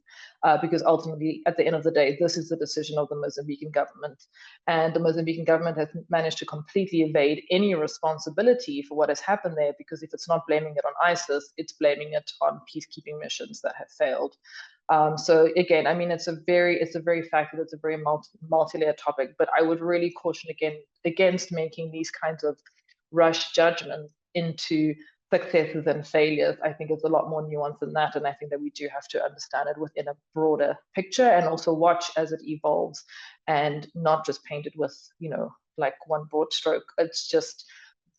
because ultimately, at the end of the day, this is the decision of the Mozambican government. And the Mozambican government has managed to completely evade any responsibility for what has happened there, because if it's not blaming it on ISIS, it's blaming it on peacekeeping missions that have failed. So again, I mean, it's a very factual, it's a very multi-layered topic, but I would really caution against making these kinds of rush judgments into successes and failures. I think it's a lot more nuanced than that. And I think that we do have to understand it within a broader picture and also watch as it evolves and not just paint it with, you know, like one broad stroke. It's just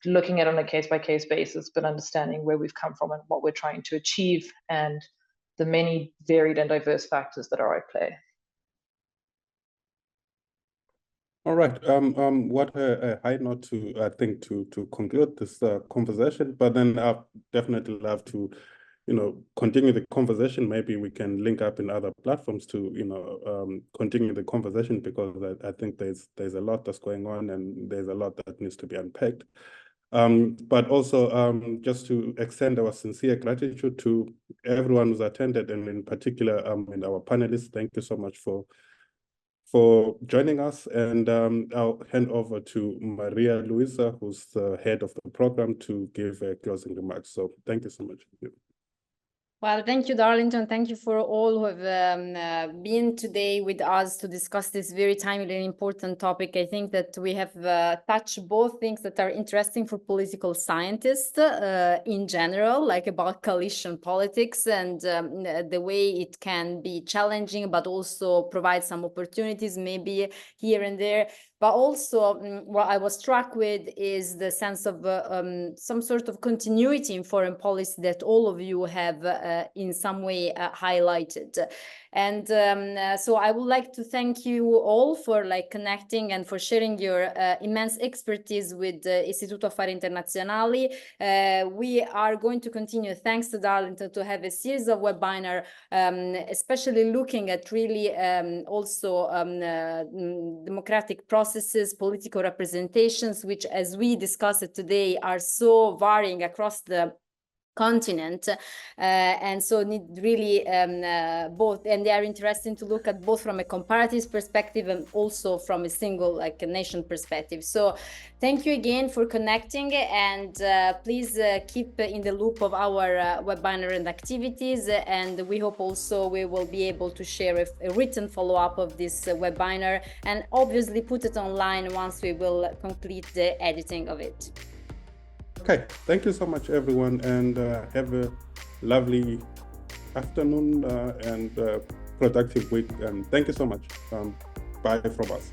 looking at it on a case-by-case basis, but understanding where we've come from and what we're trying to achieve and the many varied and diverse factors that are at play. All right. What a high note to, I think, to conclude this conversation. But then I'd definitely love to, you know, continue the conversation. Maybe we can link up in other platforms to, you know, continue the conversation, because I think there's a lot that's going on and there's a lot that needs to be unpacked. But also just to extend our sincere gratitude to everyone who's attended, and in particular, and our panelists. Thank you so much for joining us. And I'll hand over to Maria Luisa, who's the head of the program, to give closing remarks. So thank you so much. Well, thank you, Darlington. Thank you for all who have been today with us to discuss this very timely and important topic. I think that we have touched both things that are interesting for political scientists in general, like about coalition politics and the way it can be challenging, but also provide some opportunities maybe here and there. But also what I was struck with is the sense of some sort of continuity in foreign policy that all of you have in some way highlighted. And so I would like to thank you all for connecting and for sharing your immense expertise with Istituto Affari Internazionali. We are going to continue, thanks to Darlington, to have a series of webinar, especially looking at really also democratic processes, political representations, which, as we discussed it today, are so varying across the continent, and so need really both, and they are interesting to look at both from a comparative perspective and also from a single a nation perspective. So thank you again for connecting, and please keep in the loop of our webinar and activities, and we hope also we will be able to share a written follow-up of this webinar and obviously put it online once we will complete the editing of it. Okay, thank you so much, everyone, and have a lovely afternoon and productive week. Thank you so much. Bye from us.